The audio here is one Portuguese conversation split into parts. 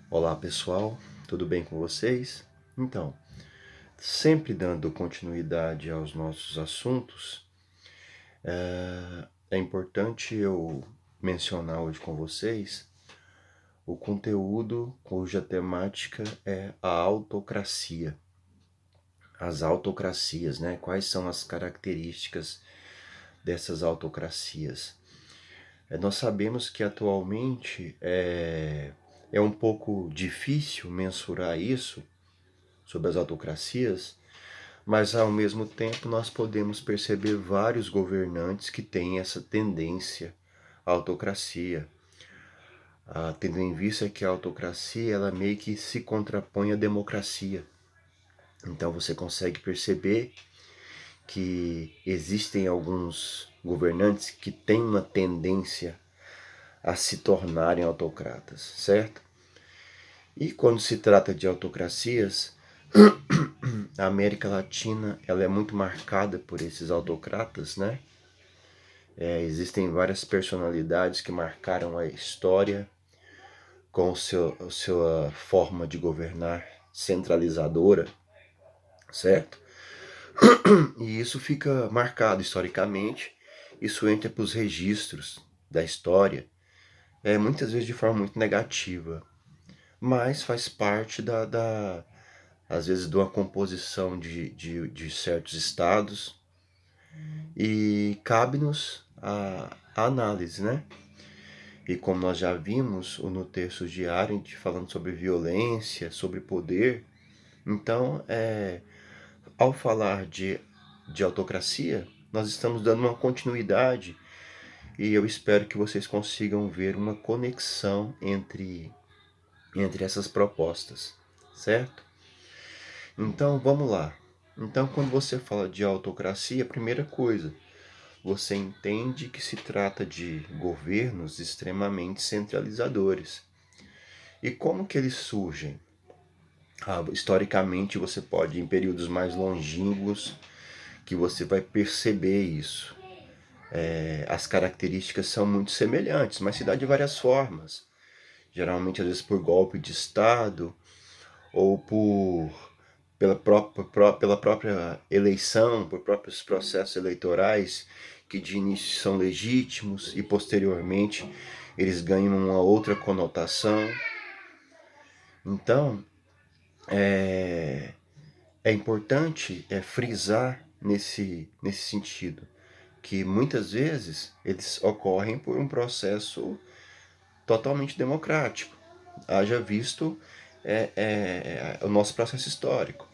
Olá pessoal, tudo bem com vocês? Então, sempre dando continuidade aos nossos assuntos, é importante eu mencionar hoje com vocês o conteúdo cuja temática é a autocracia. As autocracias, né? Quais são as características dessas autocracias? Nós sabemos que atualmente é um pouco difícil mensurar isso sobre as autocracias, mas ao mesmo tempo nós podemos perceber vários governantes que têm essa tendência à autocracia, tendo em vista que a autocracia ela meio que se contrapõe à democracia. Então você consegue perceber que existem alguns governantes que têm uma tendência a se tornarem autocratas, certo? E quando se trata de autocracias, a América Latina ela é muito marcada por esses autocratas, né? Existem várias personalidades que marcaram a história com a sua forma de governar centralizadora, certo? E isso fica marcado historicamente, isso entra para os registros da história, muitas vezes de forma muito negativa, mas faz parte às vezes, de uma composição de certos estados e cabe-nos a análise, né? E como nós já vimos no texto de Arendt falando sobre violência, sobre poder, então, ao falar de autocracia, nós estamos dando uma continuidade e eu espero que vocês consigam ver uma conexão entre essas propostas, certo? Então, vamos lá. Então, quando você fala de autocracia, a primeira coisa, você entende que se trata de governos extremamente centralizadores. E como que eles surgem? Historicamente, você pode, em períodos mais longínquos, que você vai perceber isso. As características são muito semelhantes, mas se dá de várias formas. Geralmente, às vezes, por golpe de Estado ou pela própria eleição, por próprios processos eleitorais que de início são legítimos e posteriormente eles ganham uma outra conotação. Então, é importante frisar nesse sentido que muitas vezes eles ocorrem por um processo totalmente democrático. Haja visto o nosso processo histórico.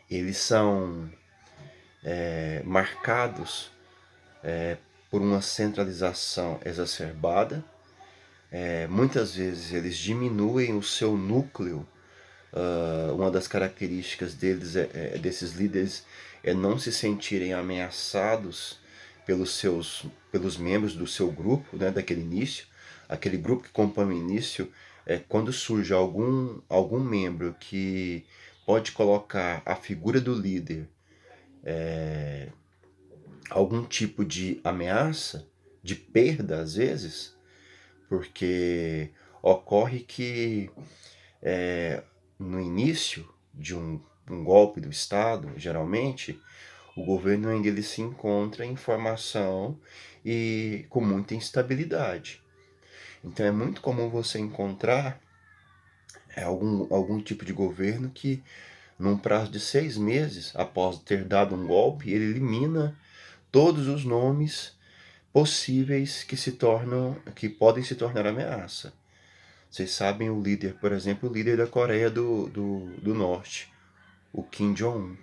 Eles são marcados por uma centralização exacerbada. Muitas vezes eles diminuem o seu núcleo. Uma das características desses líderes é não se sentirem ameaçados pelos membros do seu grupo, né, daquele início. Aquele grupo que compõe o início, quando surge algum membro que pode colocar a figura do líder algum tipo de ameaça, de perda às vezes, porque ocorre que no início de um golpe do Estado, geralmente, o governo ainda ele se encontra em formação e com muita instabilidade. Então é muito comum você encontrar algum tipo de governo que, num prazo de 6 meses, após ter dado um golpe, ele elimina todos os nomes possíveis que podem se tornar ameaça. Vocês sabem o líder, por exemplo, o líder da Coreia do Norte, o Kim Jong-un.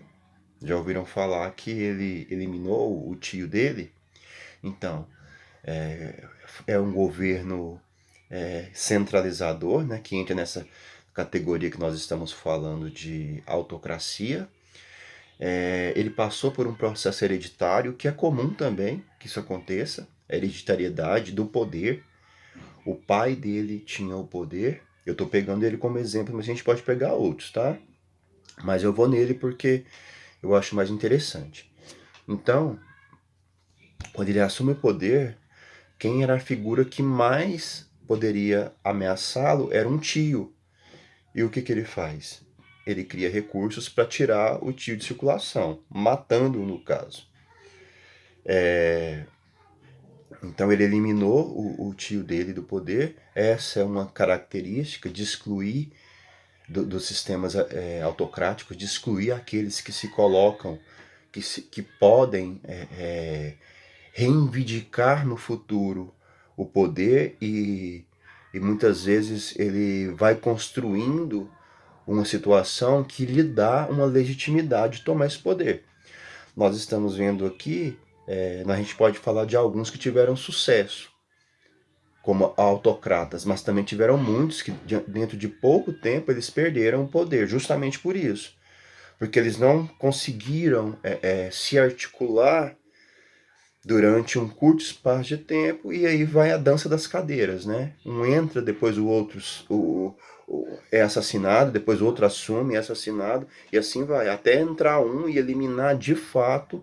Já ouviram falar que ele eliminou o tio dele? Então, é um governo centralizador, né, que entra nessa categoria que nós estamos falando de autocracia. Ele passou por um processo hereditário, que é comum também que isso aconteça, a hereditariedade do poder. O pai dele tinha o poder. Eu estou pegando ele como exemplo, mas a gente pode pegar outros, tá? Mas eu vou nele porque eu acho mais interessante. Então, quando ele assume o poder, quem era a figura que mais poderia ameaçá-lo era um tio. E o que ele faz? Ele cria recursos para tirar o tio de circulação, matando-o no caso. Então ele eliminou o tio dele do poder. Essa é uma característica de excluir dos sistemas autocráticos, de excluir aqueles que se colocam, que podem reivindicar no futuro o poder e muitas vezes ele vai construindo uma situação que lhe dá uma legitimidade de tomar esse poder. Nós estamos vendo aqui, a gente pode falar de alguns que tiveram sucesso, como autocratas, mas também tiveram muitos que dentro de pouco tempo eles perderam o poder, justamente por isso. Porque eles não conseguiram se articular durante um curto espaço de tempo, e aí vai a dança das cadeiras, né? Um entra, depois o outro é assassinado, depois o outro assume, é assassinado, e assim vai, até entrar um e eliminar de fato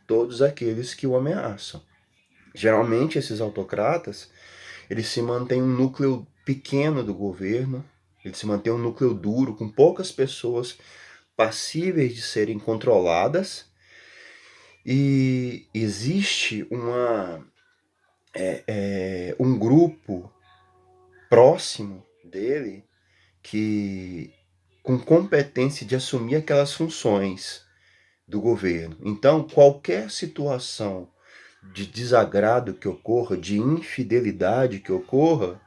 todos aqueles que o ameaçam. Geralmente esses autocratas, eles se mantêm um núcleo pequeno do governo, eles se mantêm um núcleo duro, com poucas pessoas passíveis de serem controladas, e existe um grupo próximo dele que com competência de assumir aquelas funções do governo. Então, qualquer situação de desagrado que ocorra, de infidelidade que ocorra,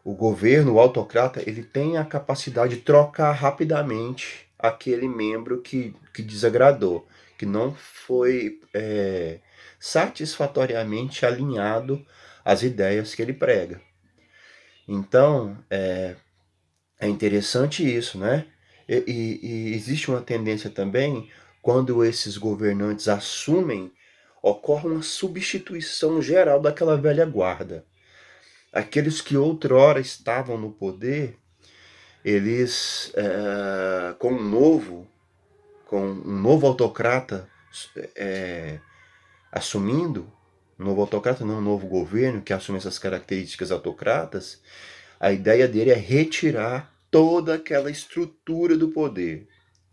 o governo, o autocrata, ele tem a capacidade de trocar rapidamente aquele membro que desagradou, que não foi satisfatoriamente alinhado às ideias que ele prega. Então, é interessante isso, né? E existe uma tendência também, quando esses governantes assumem, ocorre uma substituição geral daquela velha guarda. Aqueles que outrora estavam no poder, eles, com um novo autocrata assumindo, um novo autocrata não, um novo governo que assume essas características autocratas, a ideia dele é retirar toda aquela estrutura do poder,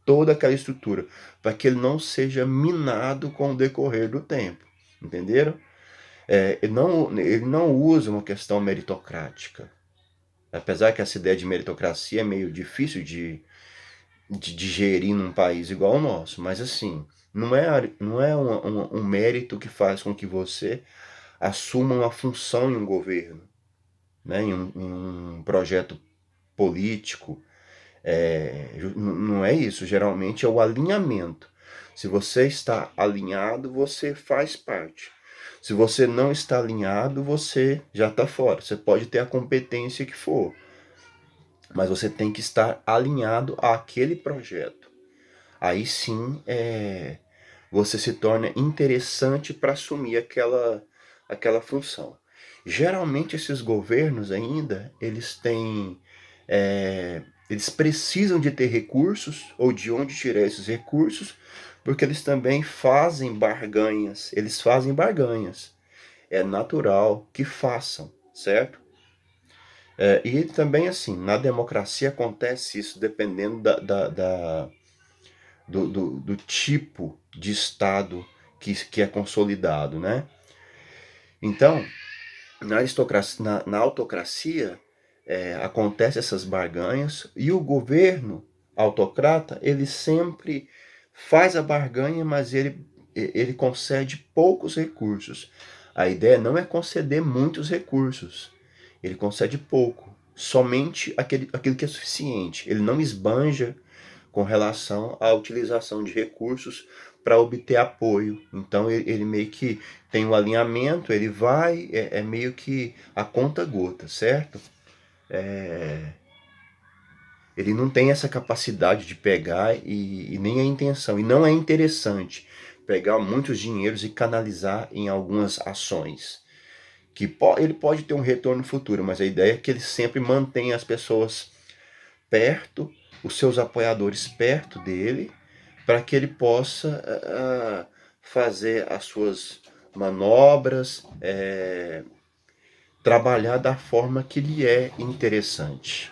toda aquela estrutura, para que ele não seja minado com o decorrer do tempo, entenderam? Ele não usa uma questão meritocrática, apesar que essa ideia de meritocracia é meio difícil de digerir num país igual ao nosso, mas assim, não é um mérito que faz com que você assuma uma função em um governo, né, em um projeto político. Não é isso, geralmente é o alinhamento. Se você está alinhado, você faz parte. Se você não está alinhado, você já está fora. Você pode ter a competência que for, mas você tem que estar alinhado àquele projeto. Aí sim você se torna interessante para assumir aquela função. Geralmente esses governos ainda, eles precisam de ter recursos, ou de onde tirar esses recursos, porque eles também fazem barganhas. Eles fazem barganhas. É natural que façam, certo? E também assim, na democracia acontece isso dependendo do tipo de Estado que é consolidado, né? Então, na autocracia, acontece essas barganhas, e o governo autocrata, ele sempre faz a barganha, mas ele concede poucos recursos. A ideia não é conceder muitos recursos, ele concede pouco, somente aquilo que é suficiente. Ele não esbanja com relação à utilização de recursos para obter apoio. Então ele meio que tem um alinhamento, ele vai, meio que a conta gota, certo? Ele não tem essa capacidade de pegar e nem a intenção, e não é interessante pegar muitos dinheiros e canalizar em algumas ações. Ele pode ter um retorno futuro, mas a ideia é que ele sempre mantenha as pessoas perto, os seus apoiadores perto dele, para que ele possa fazer as suas manobras, trabalhar da forma que lhe é interessante.